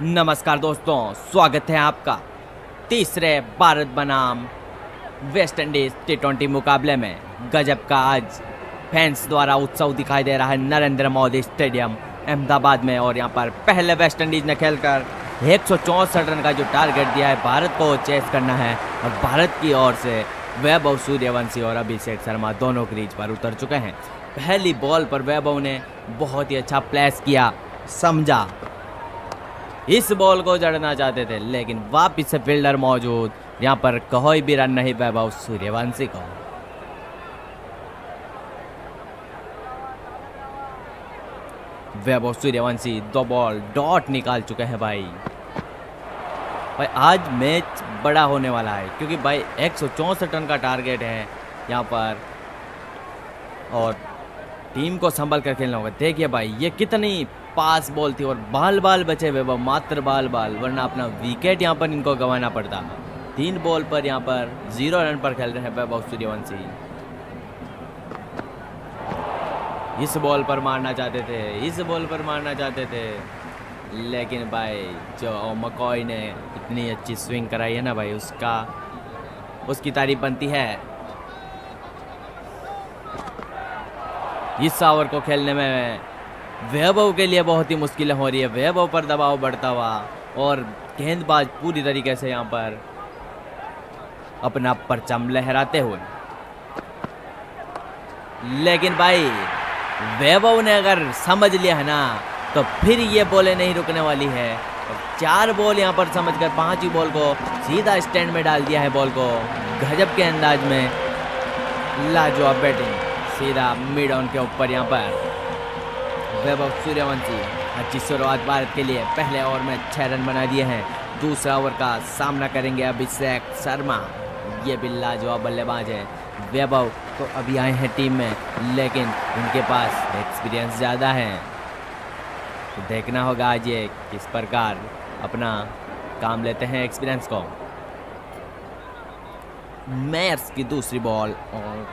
नमस्कार दोस्तों, स्वागत है आपका तीसरे भारत बनाम वेस्ट इंडीज T20 मुकाबले में। गजब का आज फैंस द्वारा उत्सव दिखाई दे रहा है नरेंद्र मोदी स्टेडियम अहमदाबाद में। और यहाँ पर पहले वेस्ट इंडीज ने खेलकर 164 रन का जो टारगेट दिया है भारत को चेस करना है। और भारत की ओर से वैभव सूर्यवंशी और अभिषेक शर्मा दोनों क्रीज पर उतर चुके हैं। पहली बॉल पर वैभव ने बहुत ही अच्छा प्लेस किया, समझा इस बॉल को जड़ना चाहते थे, लेकिन वापिस से फील्डर मौजूद, यहाँ पर कोई भी रन नहीं वैभव सूर्यवंशी को। वैभव सूर्यवंशी 2 बॉल डॉट निकाल चुके हैं भाई। आज मैच बड़ा होने वाला है क्योंकि भाई 164 रन का टारगेट है यहाँ पर और टीम को संभल कर खेलना होगा। देखिए भाई ये कितनी पास बॉल थी और बाल बचे वैभव, मात्र बाल, वरना अपना विकेट यहाँ पर इनको गंवाना पड़ता। 3 बॉल पर यहाँ पर 0 रन पर खेल रहे हैं वैभव सूर्यवंशी। इस बॉल पर मारना चाहते थे, लेकिन भाई जो मकॉय ने इतनी अच्छी स्विंग कराई है ना भाई, उसकी तारीफ बनती है। इस ओवर को खेलने में वैभव के लिए बहुत ही मुश्किलें हो रही है। वैभव पर दबाव बढ़ता हुआ और गेंदबाज पूरी तरीके से यहाँ पर अपना परचम लहराते हुए, लेकिन भाई वैभव ने अगर समझ लिया है ना तो फिर ये बॉलें नहीं रुकने वाली है। 4 बॉल यहाँ पर समझकर 5वीं बॉल को सीधा स्टैंड में डाल दिया है। बॉल को गजब के अंदाज में लाजवाब बैटिंग, सीधा मिड ऑन के ऊपर यहाँ पर वैभव सूर्यवंशी। अच्छी शुरुआत भारत के लिए, पहले ओवर में 6 रन बना दिए हैं। दूसरा ओवर का सामना करेंगे अभिषेक शर्मा, ये भी लाजवाब बल्लेबाज है। वैभव तो अभी आए हैं टीम में, लेकिन उनके पास एक्सपीरियंस ज़्यादा है। तो देखना होगा आज ये किस प्रकार अपना काम लेते हैं एक्सपीरियंस को। मेयर्स की दूसरी बॉल और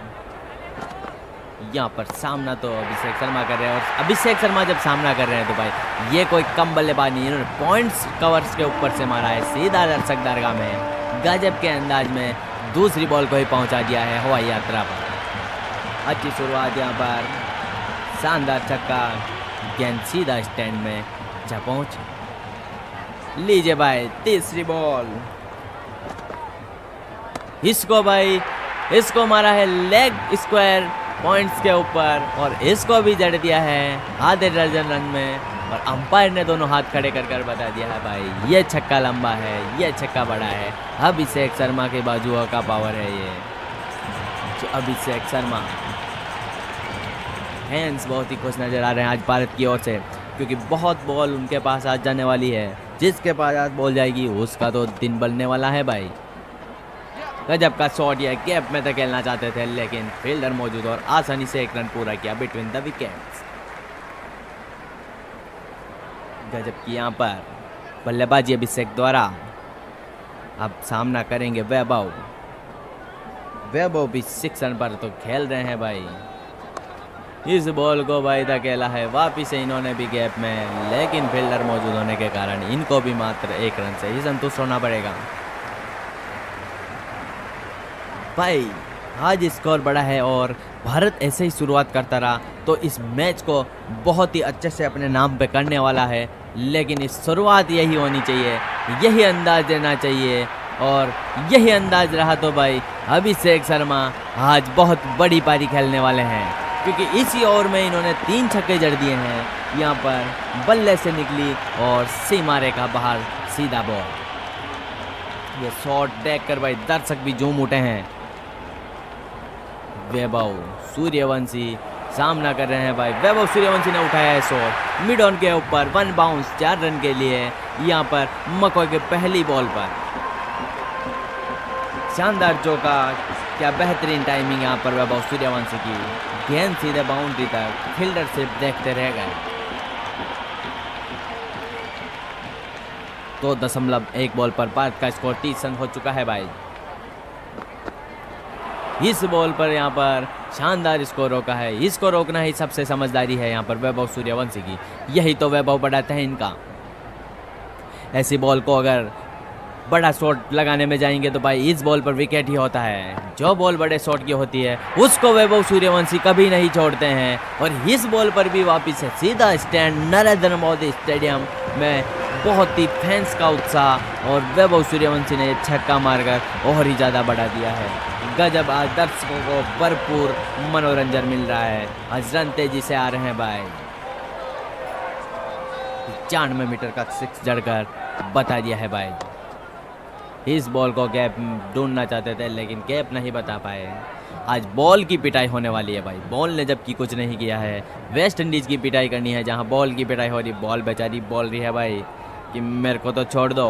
यहाँ पर सामना तो अभिषेक शर्मा कर रहे हैं। और अभिषेक शर्मा जब सामना कर रहे हैं तो भाई ये कोई कम बल्लेबाज नहीं है। इन्होंने पॉइंट्स कवर्स के ऊपर से मारा है, सीधा दर्शक दरगाह में गजब के अंदाज में दूसरी बॉल को ही पहुंचा दिया है हवाई यात्रा पर। अच्छी शुरुआत यहाँ पर, शानदार छक्का, गेंद सीधा स्टैंड में जा पहुंच। लीजिए भाई तीसरी बॉल, इसको मारा है लेग स्क्वायर पॉइंट्स के ऊपर और इसको भी जड़ दिया है आधे दर्जन रन में। और अंपायर ने दोनों हाथ खड़े कर बता दिया है भाई ये छक्का लंबा है, ये छक्का बड़ा है। अभिषेक शर्मा के बाजुओं का पावर है ये। जो अभिषेक शर्मा, फैंस बहुत ही खुश नजर आ रहे हैं आज भारत की ओर से, क्योंकि बहुत बॉल उनके पास आज जाने वाली है। जिसके पास आज बॉल जाएगी उसका तो दिन बनने वाला है भाई। गजब का शॉट, ये गैप में तो खेलना चाहते थे, लेकिन फील्डर मौजूद और आसानी से 1 रन पूरा किया बिटवीन द विकेट्स। गजब की यहाँ पर बल्लेबाजी अभिषेक द्वारा। अब सामना करेंगे वैभव भी 6 रन पर तो खेल रहे हैं भाई। इस बॉल को भाई धकेला है वापिस से इन्होंने भी गैप में, लेकिन फील्डर मौजूद होने के कारण इनको भी मात्र 1 रन से ही संतुष्ट होना पड़ेगा। भाई आज स्कोर बड़ा है और भारत ऐसे ही शुरुआत करता रहा तो इस मैच को बहुत ही अच्छे से अपने नाम पे करने वाला है। लेकिन इस शुरुआत यही होनी चाहिए, यही अंदाज देना चाहिए, और यही अंदाज रहा तो भाई अभिषेक शर्मा आज बहुत बड़ी पारी खेलने वाले हैं, क्योंकि इसी ओवर में इन्होंने 3 छक्के जड़ दिए हैं। यहाँ पर बल्ले से निकली और सीमा रेखा बाहर सीधा बॉल। ये शॉट देखकर भाई दर्शक भी झूम उठे हैं। वैभव सूर्यवंशी सामना कर रहे हैं भाई। वैभव सूर्यवंशी ने उठाया है शॉट मिड ऑन के ऊपर, 1 बाउंस 4 रन के लिए। यहाँ पर मकॉय के पहली बॉल पर शानदार चौका, क्या बेहतरीन टाइमिंग यहाँ पर वैभव सूर्यवंशी की। गेंद सीधे बाउंड्री तक, फील्डर सिर्फ देखते रह गए। 2.1 बॉल पर भारत का स्कोर 30 रन हो चुका है भाई। इस बॉल पर यहाँ पर शानदार स्कोर रोका है। इसको रोकना ही सबसे समझदारी है यहाँ पर वैभव सूर्यवंशी की। यही तो वैभव बढ़ाते हैं इनका। ऐसी बॉल को अगर बड़ा शॉट लगाने में जाएंगे तो भाई इस बॉल पर विकेट ही होता है। जो बॉल बड़े शॉट की होती है उसको वैभव सूर्यवंशी कभी नहीं छोड़ते हैं और इस बॉल पर भी वापस से सीधा स्टैंड नरेंद्र मोदी स्टेडियम में बहुत ही फैंस का उत्साह और वैभव सूर्यवंशी ने छक्का मारकर और ही ज़्यादा बढ़ा दिया है। गजब, आज दर्शकों को भरपूर मनोरंजन मिल रहा है। आज रन तेजी से आ रहे हैं भाई। 94 मीटर का 6 जड़कर बता दिया है भाई। इस बॉल को गैप ढूंढना चाहते थे लेकिन गैप नहीं बता पाए। आज बॉल की पिटाई होने वाली है भाई। बॉल ने जबकि कुछ नहीं किया है, वेस्ट इंडीज़ की पिटाई करनी है जहां बॉल की पिटाई हो रही। बॉल बेचारी बोल रही है भाई कि मेरे को तो छोड़ दो,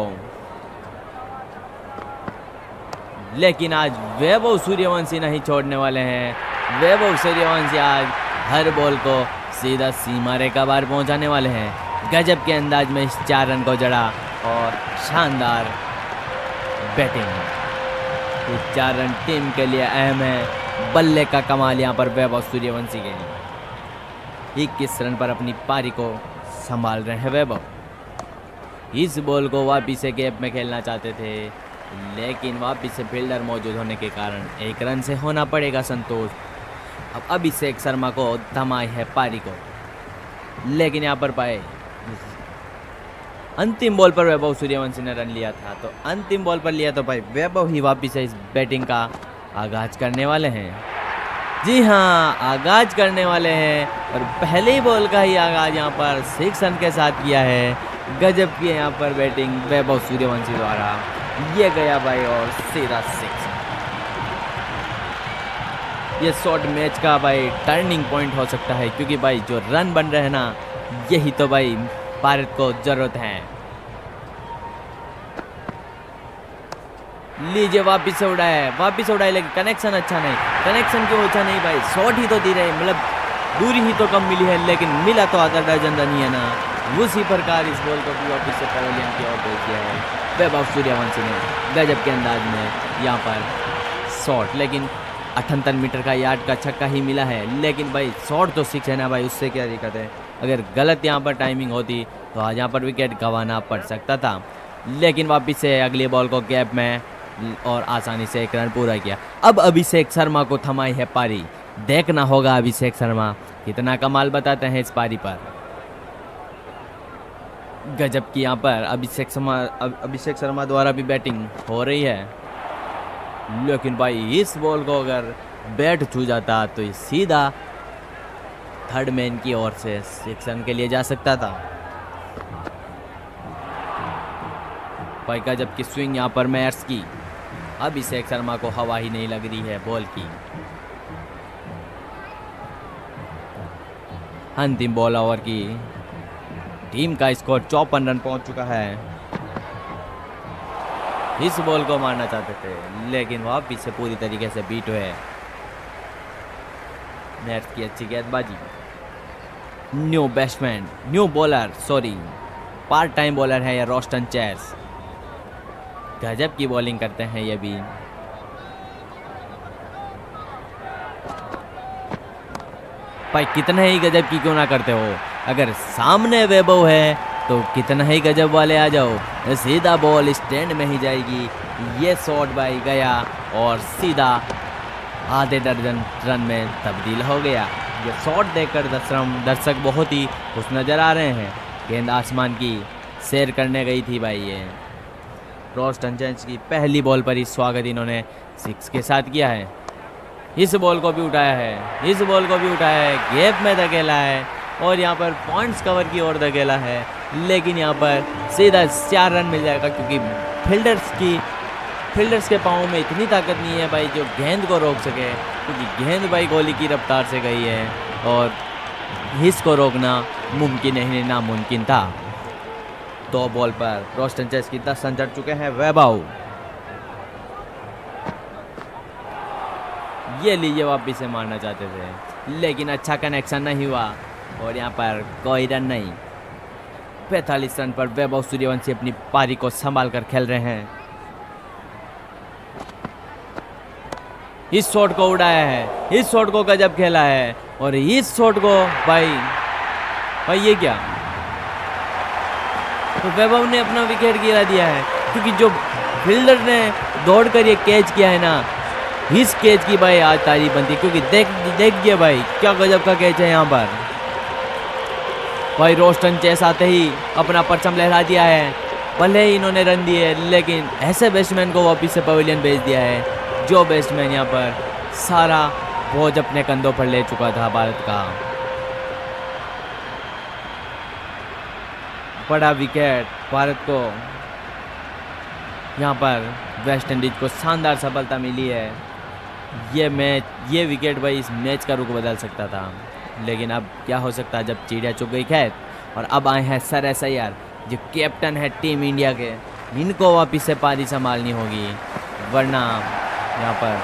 लेकिन आज वैभव सूर्यवंशी नहीं छोड़ने वाले हैं। वैभव सूर्यवंशी आज हर बॉल को सीधा सीमा रेखा बाहर पहुंचाने वाले हैं। गजब के अंदाज में इस 4 रन को जड़ा और शानदार बैटिंग। इस 4 रन टीम के लिए अहम है। बल्ले का कमाल यहाँ पर वैभव सूर्यवंशी के लिए। 21 रन पर अपनी पारी को संभाल रहे हैं वैभव। इस बॉल को वापिस से गैप में खेलना चाहते थे लेकिन वापिस से फील्डर मौजूद होने के कारण 1 रन से होना पड़ेगा संतोष। अब अभिषेक शर्मा को थमाई है पारी को, लेकिन यहाँ पर पाए अंतिम बॉल पर वैभव सूर्यवंशी ने रन लिया था, तो अंतिम बॉल पर लिया तो भाई वैभव ही वापिस से इस बैटिंग का आगाज करने वाले हैं। जी हाँ, आगाज करने वाले हैं और पहले ही बॉल का ही आगाज यहाँ पर 6 रन के साथ किया है। गजब की यहाँ पर बैटिंग वैभव सूर्यवंशी द्वारा। ये गया भाई और सीधा 6। ये शॉट मैच का भाई टर्निंग पॉइंट हो सकता है क्योंकि भाई जो रन बन रहे हैं ना, यही तो भाई भारत को जरूरत है। लीजिए वापिस से उड़ाए लेकिन कनेक्शन अच्छा नहीं। कनेक्शन क्यों अच्छा नहीं भाई? शॉट ही तो दे रहे, मतलब दूरी ही तो कम मिली है लेकिन मिला तो आधा डजन रन ही है ना। उसी प्रकार इस बॉल को भी वापिस से पवेलियन की ओर भेज दिया है वैभव सूर्यवंशी ने। गजब के अंदाज में यहाँ पर शॉट, लेकिन 78 मीटर का यार्ड का छक्का ही मिला है। लेकिन भाई शॉट तो 6 है ना भाई, उससे क्या दिक्कत है। अगर गलत यहाँ पर टाइमिंग होती तो आज यहाँ पर विकेट गंवाना पड़ सकता था, लेकिन वापिस से अगली बॉल को गैप में और आसानी से 1 रन पूरा किया। अब अभिषेक शर्मा को थमाई है पारी। देखना होगा अभिषेक शर्मा कितना कमाल बताते हैं इस पारी पर। गजब की यहाँ पर अभिषेक शर्मा द्वारा भी बैटिंग हो रही है, लेकिन भाई इस बॉल को अगर बैट छू जाता तो ये सीधा थर्ड मैन की ओर से 6 रन के लिए जा सकता था। भाई गजब की स्विंग यहाँ पर मैयर्स की। अभिषेक शर्मा को हवा ही नहीं लग रही है बॉल की। अंतिम बॉल ओवर की। टीम का स्कोर 54 रन पहुंच चुका है। इस बॉल को मारना चाहते थे लेकिन वापिस से पूरी तरीके से बीट हुए। मैच की अच्छी गेंदबाजी। New batsman, new bowler, sorry part time bowler है ये रोस्टन चेस। गजब की बॉलिंग करते हैं ये भी। भाई कितना ही गजब की क्यों ना करते हो, अगर सामने वैभव है तो कितना ही गजब वाले आ जाओ। सीधा बॉल स्टैंड में ही जाएगी। ये शॉट भाई गया और सीधा आधे दर्जन रन में तब्दील हो गया। ये शॉट देखकर दर्शक बहुत ही खुश नज़र आ रहे हैं। गेंद आसमान की सैर करने गई थी भाई। ये रोस्टन चेस की पहली बॉल पर ही स्वागत इन्होंने 6 के साथ किया है। इस बॉल को भी उठाया है, इस बॉल को भी उठाया है, गैप में धकेला है और यहाँ पर पॉइंट्स कवर की ओर धकेला है, लेकिन यहाँ पर सीधा 4 रन मिल जाएगा क्योंकि फील्डर्स के पाँव में इतनी ताकत नहीं है भाई जो गेंद को रोक सके, क्योंकि गेंद भाई गोली की रफ्तार से गई है और इसको रोकना मुमकिन नहीं, नामुमकिन था। 2 बॉल पर रोस्टन चेस की 10 रन चढ़ चुके हैं वैभव। ये लीजिए वापिस से मारना चाहते थे लेकिन अच्छा कनेक्शन नहीं हुआ और यहाँ पर कोई रन नहीं। 45 रन पर वैभव सूर्यवंशी अपनी पारी को संभाल कर खेल रहे हैं। इस शॉट को उड़ाया है, इस शॉट को गजब खेला है और इस शॉट को भाई ये क्या तो वैभव ने अपना विकेट गिरा दिया है, क्योंकि जो फील्डर ने दौड़ कर ये कैच किया है ना, इस कैच की भाई आज तारीफ बनती, क्योंकि देखिए भाई क्या गजब का कैच है यहाँ पर। भाई रोस्टन चेस आते ही अपना परचम लहरा दिया है, भले ही इन्होंने रन दिए लेकिन ऐसे बैट्समैन को वापिस से पवेलियन भेज दिया है जो बैट्समैन यहाँ पर सारा बोझ अपने कंधों पर ले चुका था भारत का। बड़ा विकेट भारत को, यहाँ पर वेस्ट इंडीज को शानदार सफलता मिली है। ये विकेट भाई इस मैच का रुख बदल सकता था, लेकिन अब क्या हो सकता है जब चिड़िया चुग गई खैर। और अब आए हैं सर SIR जो कैप्टन है टीम इंडिया के, इनको वापिस से पारी संभालनी होगी, वरना यहाँ पर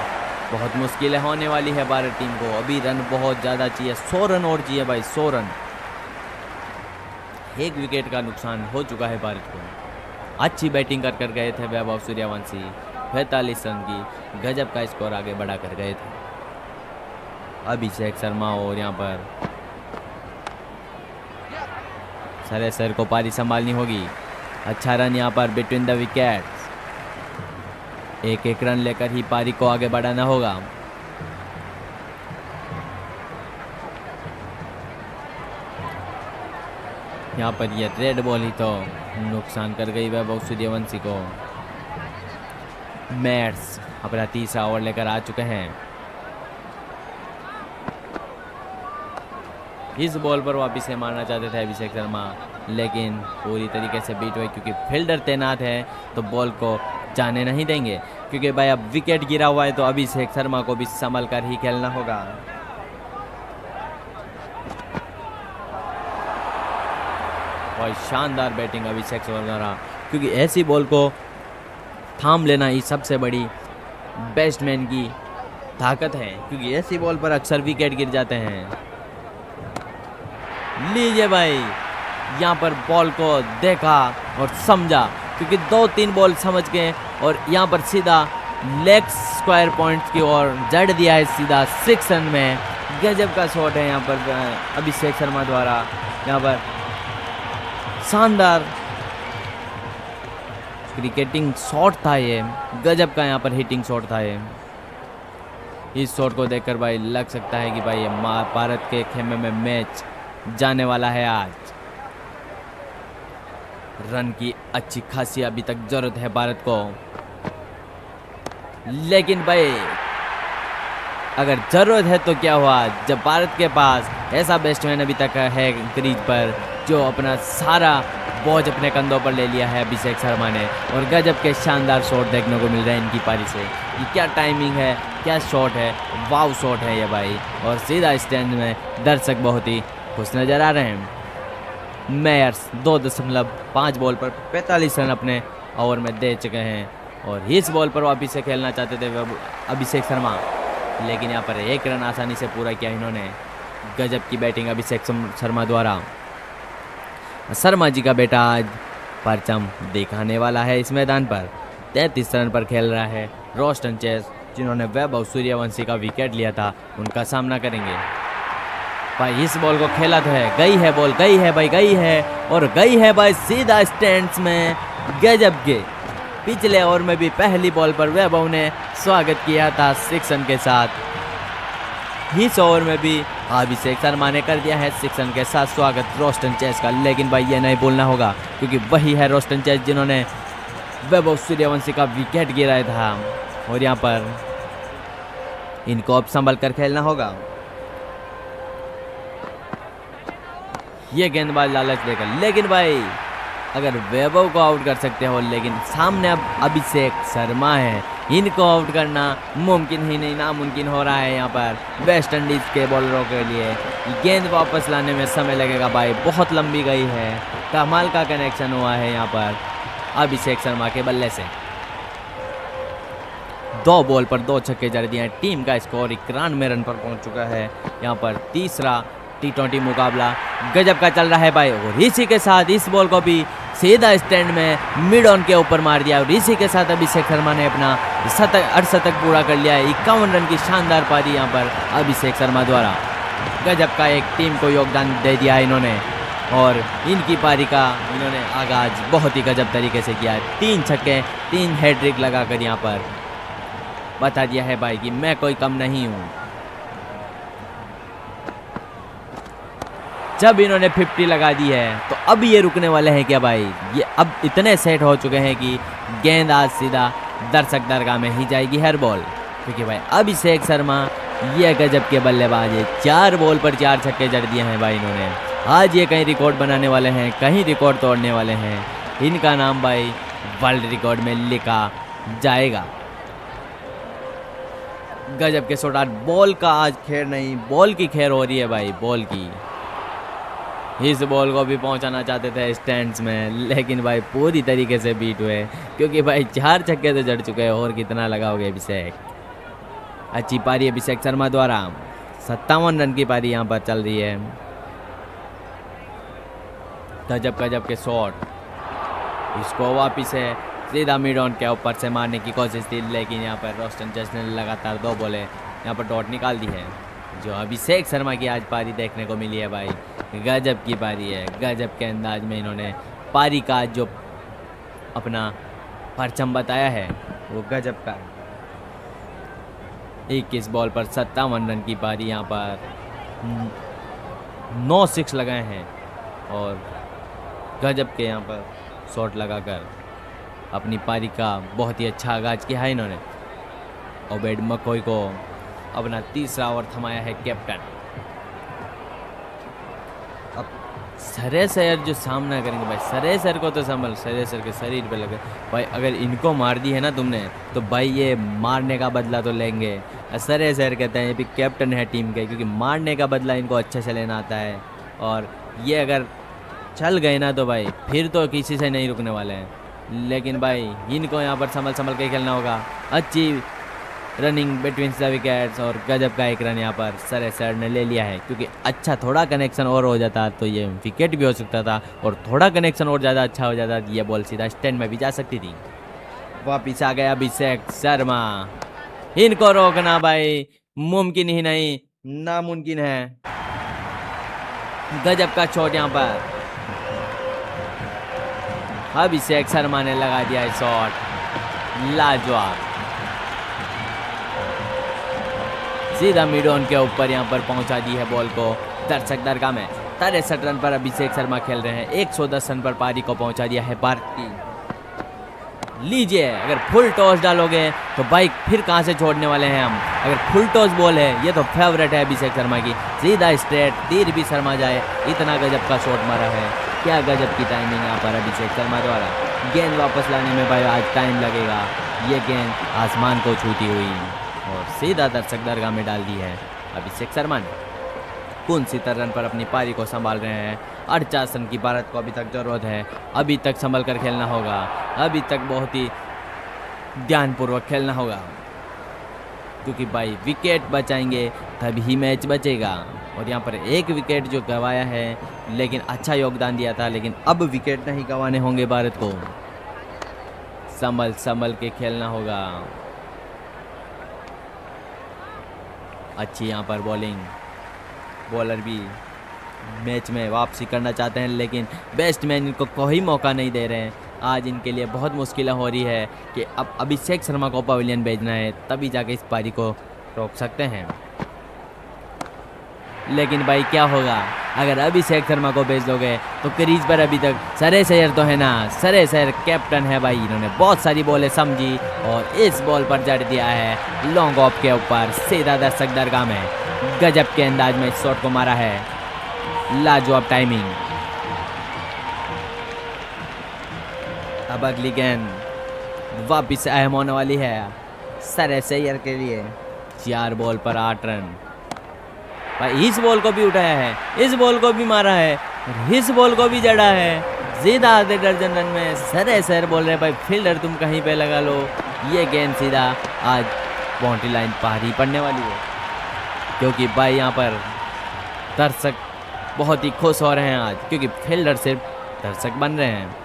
बहुत मुश्किलें होने वाली है भारत टीम को। अभी रन बहुत ज़्यादा चाहिए, 100 रन और चाहिए भाई, 100 रन। एक विकेट का नुकसान हो चुका है भारत को। अच्छी बैटिंग कर गए थे वैभव सूर्यवंशी, 45 रन की गजब का स्कोर आगे बढ़ा कर गए थे। अभिषेक शर्मा और यहाँ पर सर को पारी संभालनी होगी। अच्छा रन यहाँ पर बिटवीन द विकेट्स, एक रन लेकर ही पारी को आगे बढ़ाना होगा। यहाँ पर ये रेड बॉल ही तो नुकसान कर गई वैभव सूर्यवंशी को। मैट्स अपना तीसरा ओवर लेकर आ चुके हैं। इस बॉल पर वापिस से मारना चाहते थे अभिषेक शर्मा, लेकिन पूरी तरीके से बीट हुए, क्योंकि फील्डर तैनात है तो बॉल को जाने नहीं देंगे, क्योंकि भाई अब विकेट गिरा हुआ है तो अभिषेक शर्मा को भी संभल कर ही खेलना होगा। और शानदार बैटिंग अभिषेक शर्मा द्वारा, क्योंकि ऐसी बॉल को थाम लेना ही सबसे बड़ी बैट्समैन की ताकत है, क्योंकि ऐसी बॉल पर अक्सर विकेट गिर जाते हैं। लीजिए भाई, यहाँ पर बॉल को देखा और समझा, क्योंकि 2-3 बॉल समझ गए और यहाँ पर सीधा लेग स्क्वायर पॉइंट्स की ओर जड़ दिया है सीधा 6 रन में। गजब का शॉट है यहाँ पर अभिषेक शर्मा द्वारा, यहाँ पर शानदार क्रिकेटिंग शॉट था ये, गजब का यहाँ पर हिटिंग शॉट था ये। इस शॉट को देखकर भाई लग सकता है कि भाई ये भारत के खेमे में मैच जाने वाला है आज। रन की अच्छी खासी अभी तक जरूरत है भारत को, लेकिन भाई अगर जरूरत है तो क्या हुआ जब भारत के पास ऐसा बैट्समैन अभी तक है क्रीज पर जो अपना सारा बोझ अपने कंधों पर ले लिया है अभिषेक शर्मा ने। और गजब के शानदार शॉट देखने को मिल रहे हैं इनकी पारी से। ये क्या टाइमिंग है, क्या शॉट है, वाव शॉट है ये भाई। और सीधा स्टैंड में दर्शक बहुत ही खुश नजर आ रहे हैं। मेयर्स 2.5 बॉल पर 45 रन अपने ओवर में दे चुके हैं और इस बॉल पर वापिस से खेलना चाहते थे अभिषेक शर्मा, लेकिन यहाँ पर 1 रन आसानी से पूरा किया इन्होंने। गजब की बैटिंग अभिषेक शर्मा द्वारा। शर्मा जी का बेटा आज परचम दिखाने वाला है इस मैदान पर। 33 रन पर खेल रहा है रोस्टन चेस, जिन्होंने वैभव सूर्यवंशी का विकेट लिया था, उनका सामना करेंगे। भाई इस बॉल को खेला तो है, गई है बॉल, गई है भाई, गई है और गई है भाई सीधा स्टैंड्स में। गजब के पिछले ओवर में भी पहली बॉल पर वैभव ने स्वागत किया था 6 रन के साथ। इस ओवर में भी अभिषेक शर्मा ने कर दिया है 6 रन के साथ स्वागत रोस्टन चेस का। लेकिन भाई ये नहीं भूलना होगा, क्योंकि वही है रोस्टन चेस जिन्होंने वैभव सूर्यवंशी का विकेट गिराया था और यहाँ पर इनको अब संभल कर खेलना होगा। ये गेंदबाज लालच देकर, लेकिन भाई अगर वैभव को आउट कर सकते हो, लेकिन सामने अब अभिषेक शर्मा है, इनको आउट करना मुमकिन ही नहीं, नामुमकिन हो रहा है यहाँ पर वेस्ट इंडीज़ के बॉलरों के लिए। गेंद वापस लाने में समय लगेगा भाई, बहुत लंबी गई है। कमाल का कनेक्शन हुआ है यहाँ पर अभिषेक शर्मा के बल्ले से। 2 बॉल पर 2 छक्के जड़ दिए हैं। टीम का स्कोर 91 रन पर पहुँच चुका है। यहाँ पर तीसरा T20 मुकाबला गजब का चल रहा है भाई। और इसी के साथ इस बॉल को भी सीधा स्टैंड में मिड ऑन के ऊपर मार दिया और इसी के साथ अभिषेक शर्मा ने अपना अर्धशतक पूरा कर लिया है। 51 रन की शानदार पारी यहाँ पर अभिषेक शर्मा द्वारा। गजब का एक टीम को योगदान दे दिया है इन्होंने। और इनकी पारी का इन्होंने आगाज बहुत ही गजब तरीके से किया। 3 छक्के 3 हैट्रिक लगाकर यहाँ पर बता दिया है भाई कि मैं कोई कम नहीं हूँ। जब इन्होंने 50 लगा दी है तो अब ये रुकने वाले हैं क्या भाई? ये अब इतने सेट हो चुके हैं कि गेंद आज सीधा दर्शक दरगाह में ही जाएगी हर बॉल, क्योंकि भाई अभिषेक शर्मा ये गजब के बल्लेबाज है। 4 बॉल पर 4 छक्के जड़ दिए हैं भाई इन्होंने। आज ये कहीं रिकॉर्ड बनाने वाले हैं, कहीं रिकॉर्ड तोड़ने वाले हैं। इनका नाम भाई वर्ल्ड रिकॉर्ड में लिखा जाएगा। गजब के शॉट। बॉल का आज खैर नहीं, बॉल की खैर हो रही है भाई, बॉल की। इस बॉल को भी पहुंचाना चाहते थे स्टैंड्स में, लेकिन भाई पूरी तरीके से बीट हुए, क्योंकि भाई 4 छक्के तो जड़ चुके हैं और कितना लगाओगे अभिषेक। अच्छी पारी अभिषेक शर्मा द्वारा। 57 रन की पारी यहाँ पर चल रही है। गजब गजब के शॉट। इसको वापिस है सीधा मिड ऑन के ऊपर से मारने की कोशिश थी, लेकिन यहाँ पर रोस्टन जस्ट ने लगातार 2 बॉलें यहाँ पर डॉट निकाल दी है। जो अभिषेक शर्मा की आज पारी देखने को मिली है भाई, गजब की पारी है। गजब के अंदाज में इन्होंने पारी का जो अपना परचम बताया है वो गजब का। 21 बॉल पर 57 रन की पारी। यहाँ पर 9 6 लगाए हैं और गजब के यहाँ पर शॉट लगाकर अपनी पारी का बहुत ही अच्छा आगाज किया है इन्होंने। ओबेड मकोई को अपना 3रा ओवर थमाया है कैप्टन। अब सरेसर जो सामना करेंगे भाई, सरेसर को तो संभल, सरेसर के शरीर पे लगे भाई। अगर इनको मार दी है ना तुमने तो भाई ये मारने का बदला तो लेंगे। सरेसर कहते हैं ये भी कैप्टन है टीम के, क्योंकि मारने का बदला इनको अच्छे से लेना आता है। और ये अगर चल गए ना तो भाई फिर तो किसी से नहीं रुकने वाले हैं। लेकिन भाई इनको यहाँ पर संभल के खेलना होगा। अच्छी रनिंग बिटवीन द विकेट्स और गजब का 1 रन यहाँ पर सरेसर ने ले लिया है, क्योंकि अच्छा थोड़ा कनेक्शन और हो जाता तो ये विकेट भी हो सकता था, और थोड़ा कनेक्शन और ज़्यादा अच्छा हो जाता ये बॉल सीधा स्टैंड में भी जा सकती थी। वापिस आ गया अभिषेक शर्मा। इनको रोकना भाई मुमकिन ही नहीं, नामुमकिन है। गजब का शॉट यहाँ पर अभिषेक शर्मा ने लगा दिया है शॉट, लाजवाब। सीधा मिड ऑन के ऊपर यहाँ पर पहुंचा दी है बॉल को दर्शक दरगाह में। 63 रन पर अभिषेक शर्मा खेल रहे हैं। 110 रन पर पारी को पहुंचा दिया है भारती। लीजिए, अगर फुल टॉस डालोगे तो भाई फिर कहां से छोड़ने वाले हैं हम। अगर फुल टॉस बॉल है, ये तो फेवरेट है अभिषेक शर्मा की। सीधा स्ट्रेट, तीर भी शर्मा जाए, इतना गजब का शॉट मारा है। क्या गजब की टाइमिंग यहाँ पर अभिषेक शर्मा द्वारा। गेंद वापस लाने में भाई आज टाइम लगेगा। ये गेंद आसमान को छूती हुई और सीधा दर्शक दरगाह में डाल दी है अभिषेक शर्मा ने। 69 रन पर अपनी पारी को संभाल रहे हैं। 48 रन की भारत को अभी तक जरूरत है। अभी तक संभल कर खेलना होगा, अभी तक बहुत ही ध्यानपूर्वक खेलना होगा, क्योंकि भाई विकेट बचाएंगे तभी मैच बचेगा। और यहाँ पर 1 विकेट जो गंवाया है, लेकिन अच्छा योगदान दिया था, लेकिन अब विकेट नहीं गंवाने होंगे भारत को। संभल के खेलना होगा। अच्छी यहाँ पर बॉलिंग, बॉलर भी मैच में वापसी करना चाहते हैं, लेकिन बैट्समैन इनको कोई मौका नहीं दे रहे हैं। आज इनके लिए बहुत मुश्किल हो रही है कि अब अभिषेक शर्मा को पवेलियन भेजना है, तभी जाके इस पारी को रोक सकते हैं। लेकिन भाई क्या होगा अगर अभिषेक शर्मा को भेज दोगे तो क्रीज पर अभी तक सरेसर तो है ना, सरेसर कैप्टन है भाई। इन्होंने बहुत सारी बॉलें समझी और इस बॉल पर जड़ दिया है लॉन्ग ऑफ के ऊपर, सीधा दर्शक दरगाह में। गजब के अंदाज में इस शॉट को मारा है, लाजवाब टाइमिंग। अब अगली गेंद वापिस अहम होने वाली है सरेसर के लिए। 4 बॉल पर 8 रन। भाई इस बॉल को भी उठाया है, इस बॉल को भी मारा है, इस बॉल को भी जड़ा है। सीधा आधे दर्जन रन में सरेसर बोल रहे भाई फील्डर तुम कहीं पे लगा लो। ये गेंद सीधा आज बाउंड्री लाइन पार ही पड़ने वाली है, क्योंकि भाई यहाँ पर दर्शक बहुत ही खुश हो रहे हैं आज, क्योंकि फील्डर सिर्फ दर्शक बन रहे हैं।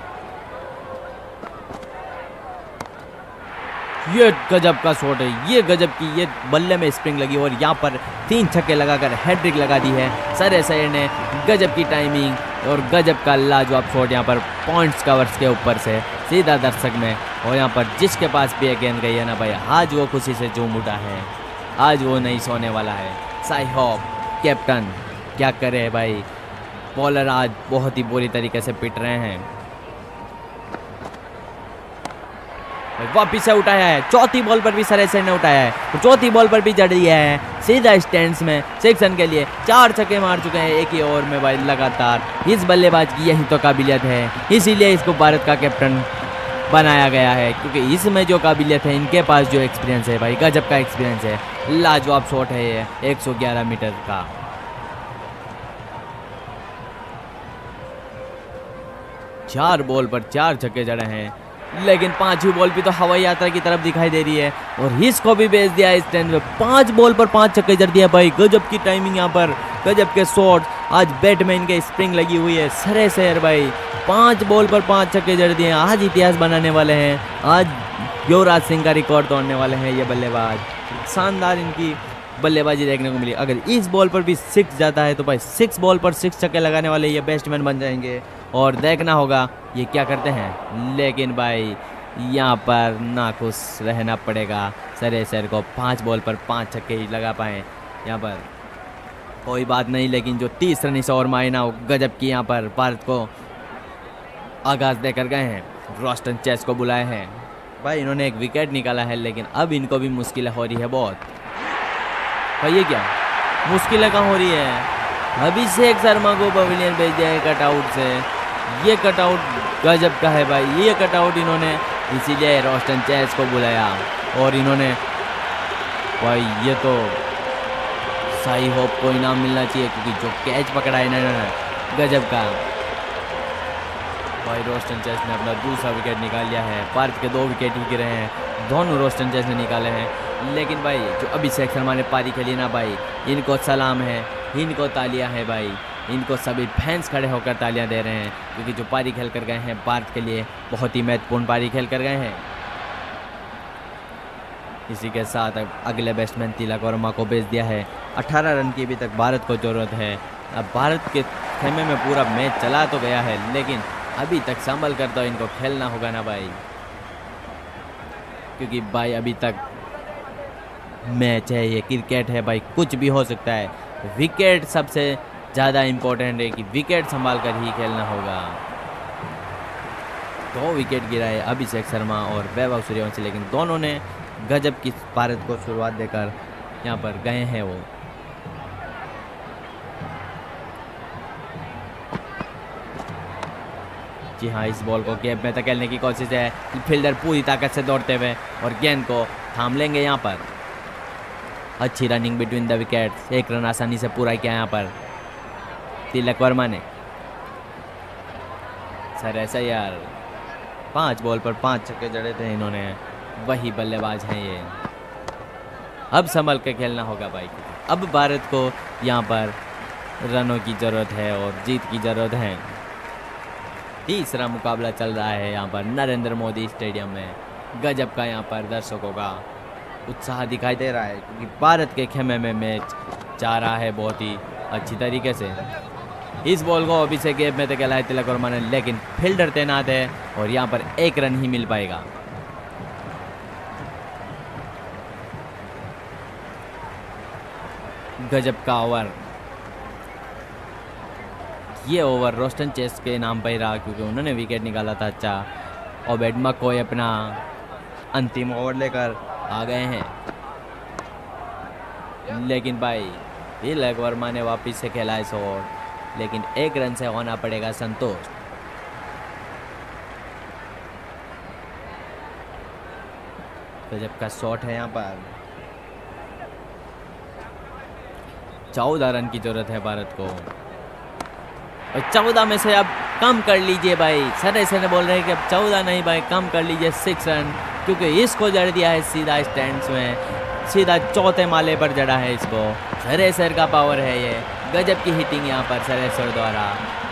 ये गजब का शॉट है, ये गजब की, ये बल्ले में स्प्रिंग लगी और यहाँ पर 3 छक्के लगाकर हैट्रिक लगा दी है सरेसर ने। गजब की टाइमिंग और गजब का लाजवाब शॉट यहाँ पर पॉइंट्स कवर्स के ऊपर से सीधा दर्शक में। और यहाँ पर जिसके पास भी गेंद गई है ना भाई, आज वो खुशी से झूम उठा है, आज वो नहीं सोने वाला है। साई होप कैप्टन क्या करे भाई, बॉलर आज बहुत ही बुरी तरीके से पिट रहे हैं। वापिस से उठाया है, चौथी बॉल पर भी सरेसर ने उठाया है, तो चौथी बॉल पर भी जड़ दिया है सीधा स्टैंड्स में। 6 रन के लिए 4 छक्के मार चुके हैं एक ही ओवर में भाई लगातार। इस बल्लेबाज की यही तो काबिलियत है, इसीलिए इसको भारत का कैप्टन बनाया गया है, क्योंकि इसमें जो काबिलियत है, इनके पास जो एक्सपीरियंस है भाई, गजब का एक्सपीरियंस है। लाजवाब शॉट है ये 111 मीटर का। चार बॉल पर 4 छक्के जड़े हैं, लेकिन 5वीं बॉल भी तो हवाई यात्रा की तरफ दिखाई दे रही है और इसको भी भेज दिया है स्टैंड में। 5 बॉल पर 5 छक्के जड़ दिया भाई, गजब की टाइमिंग यहाँ पर, गजब के शॉट। आज बैटमैन के स्प्रिंग लगी हुई है सरे शहर भाई। 5 बॉल पर 5 छक्के जड़ दिए, आज इतिहास बनाने वाले हैं, आज युवराज सिंह का रिकॉर्ड तोड़ने वाले हैं ये बल्लेबाज। शानदार इनकी बल्लेबाजी देखने को मिली। अगर इस बॉल पर भी 6 जाता है तो भाई 6 बॉल पर 6 छक्के लगाने वाले ये बैट्समैन बन जाएंगे और देखना होगा ये क्या करते हैं। लेकिन भाई यहाँ पर नाखुश रहना पड़ेगा सरे सर को, 5 बॉल पर 5 छक्के ही लगा पाए यहाँ पर, कोई बात नहीं। लेकिन जो 30 रन इस ओवर में आए ना, गजब की यहाँ पर भारत को आगाज देकर गए हैं। रोस्टन चेस को बुलाए हैं भाई, इन्होंने एक विकेट निकाला है, लेकिन अब इनको भी मुश्किलें हो रही है बहुत भाई। ये क्या मुश्किलें कहाँ हो रही है, अभिषेक शर्मा को पवेलियन भेज दिया है कटआउट से। ये कटआउट गजब का है भाई, ये कटआउट इन्होंने इसीलिए रोस्टन चेस को बुलाया। और इन्होंने भाई ये तो साई होप को इनाम मिलना चाहिए, क्योंकि जो कैच पकड़ा है इन्होंने गजब का भाई। रोस्टन चेस ने अपना दूसरा विकेट निकाल लिया है, भारत के 2 विकेट ही गिरे हैं, दोनों रोस्टन चेस ने निकाले हैं। लेकिन भाई जो अभिषेक शर्मा ने पारी खेली ना भाई, इनको सलाम है, इनको तालियां है भाई, इनको सभी फैंस खड़े होकर तालियां दे रहे हैं, क्योंकि जो पारी खेल कर गए हैं भारत के लिए बहुत ही महत्वपूर्ण पारी खेल कर गए हैं। इसी के साथ अगले बैट्समैन तिलक वर्मा को भेज दिया है। 18 रन की अभी तक भारत को जरूरत है। अब भारत के खेमे में पूरा मैच चला तो गया है, लेकिन अभी तक संभल कर तो इनको खेलना होगा ना भाई, क्योंकि भाई अभी तक मैच है, ये क्रिकेट है भाई, कुछ भी हो सकता है। विकेट सबसे ज़्यादा इम्पोर्टेंट है कि विकेट संभाल कर ही खेलना होगा। 2 विकेट गिराए अभिषेक शर्मा और वैभव सूर्यवंशी, लेकिन दोनों ने गजब की भारत को शुरुआत देकर यहाँ पर गए हैं वो। जी हाँ, इस बॉल को गैप में धकेलने की कोशिश है, फील्डर पूरी ताकत से दौड़ते हुए और गेंद को थाम लेंगे यहाँ पर। अच्छी running between the wickets, 1 run आसानी से पूरा किया यहाँ पर तिलक वर्मा ने। सर ऐसा यार 5 बॉल पर 5 छक्के जड़े थे इन्होंने, वही बल्लेबाज हैं ये। अब संभल के खेलना होगा भाई, अब भारत को यहाँ पर रनों की ज़रूरत है और जीत की ज़रूरत है। तीसरा मुकाबला चल रहा है यहाँ पर नरेंद्र मोदी स्टेडियम में। गजब का यहाँ पर दर्शकों का उत्साह दिखाई दे रहा है, क्योंकि भारत के खेमे में मैच जा रहा है बहुत ही अच्छी तरीके से। इस बॉल को अभिषेक गैप में धकेला है तिलक वर्मा ने, लेकिन फील्डर तैनात है और यहाँ पर 1 रन ही मिल पाएगा। गजब का ओवर, ये ओवर रोस्टन चेस के नाम पर ही रहा, क्योंकि उन्होंने विकेट निकाला था अच्छा। और बैट मकोई अपना अंतिम ओवर लेकर आ गए हैं, लेकिन भाई तिलक वर्मा ने वापिस से खेला इस ओवर, लेकिन 1 रन से होना पड़ेगा संतोष। गजब का शॉट है यहाँ पर। 14 रन की जरूरत है भारत को, और 14 में से अब कम कर लीजिए भाई। सर ऐसे ने बोल रहे हैं कि अब 14 नहीं भाई, कम कर लीजिए 6 रन, क्योंकि इसको जड़ दिया है सीधा स्टैंड्स में, सीधा 4थे माले पर जड़ा है इसको। सरेसर का पावर है ये, गजब की हिटिंग यहाँ पर सरेसर द्वारा,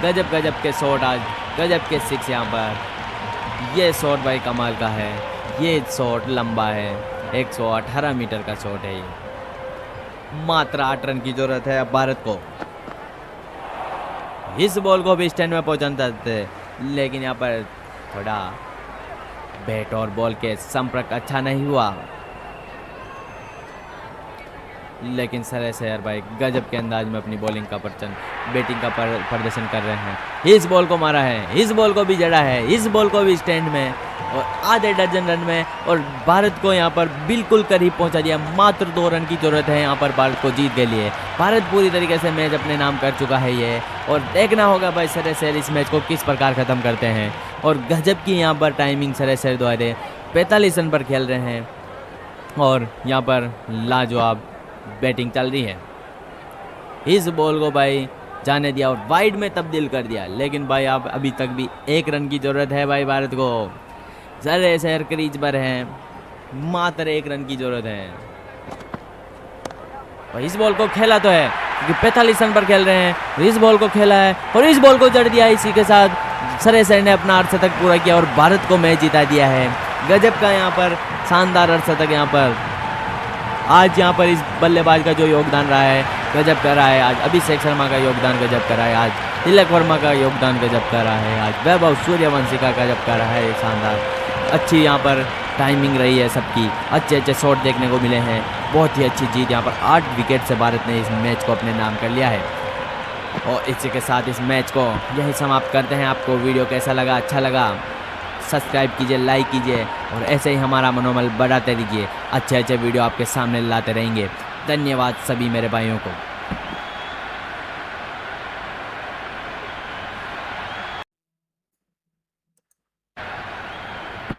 गजब गजब के शॉट, आज गजब के 6 यहाँ पर। ये शॉट भाई कमाल का है, ये शॉट लंबा है, 118 मीटर का शॉट है ये। मात्र 8 रन की जरूरत है अब भारत को। इस बॉल को भी स्टैंड में पहुंचाना चाहते, लेकिन यहाँ पर थोड़ा बैट और बॉल के संपर्क अच्छा नहीं हुआ। लेकिन सरैया भाई गजब के अंदाज में अपनी बॉलिंग का बैटिंग का प्रदर्शन कर रहे हैं। इस बॉल को मारा है, इस बॉल को भी जड़ा है, इस बॉल को भी स्टैंड में और आधे डजन रन में, और भारत को यहाँ पर बिल्कुल करीब पहुंचा दिया। मात्र 2 रन की जरूरत है यहाँ पर भारत को जीत के लिए। भारत पूरी तरीके से मैच अपने नाम कर चुका है ये, और देखना होगा भाई सरैया इस मैच को किस प्रकार ख़त्म करते हैं। और गजब की यहाँ पर टाइमिंग सरैया द्वारा 45 रन पर खेल रहे हैं, और यहाँ पर लाजवाब बैटिंग चल रही है। इस बॉल को भाई जाने दिया और वाइड में तब्दील कर दिया, लेकिन भाई अब अभी तक भी 1 रन की जरूरत है भाई भारत को। सरैया क्रीज पर है, मात्र 1 रन की जरूरत है। और इस बॉल को खेला तो है क्योंकि 45 रन पर खेल रहे हैं। इस बॉल को खेला है और इस बॉल को जड़ दिया। इसी के साथ सरैया ने अपना अर्धशतक पूरा किया और भारत को मैच जिता दिया है। गजब का यहाँ पर शानदार अर्धशतक यहाँ पर आज यहाँ पर इस बल्लेबाज का जो योगदान रहा है गजब कर रहा है। आज अभिषेक शर्मा का योगदान गजब कर रहा है, आज तिलक वर्मा का योगदान गजब कर रहा है, आज वैभव सूर्यवंशी का गजब कर रहा है। शानदार अच्छी यहाँ पर टाइमिंग रही है सबकी, अच्छे अच्छे शॉट देखने को मिले हैं। बहुत ही अच्छी जीत यहाँ पर 8 विकेट से भारत ने इस मैच को अपने नाम कर लिया है। और इसी के साथ इस मैच को यही समाप्त करते हैं। आपको वीडियो कैसा लगा, अच्छा लगा, सब्सक्राइब कीजिए, लाइक कीजिए और ऐसे ही हमारा मनोबल बढ़ाते रहिए। अच्छे अच्छे वीडियो आपके सामने लाते रहेंगे। धन्यवाद सभी मेरे भाइयों को।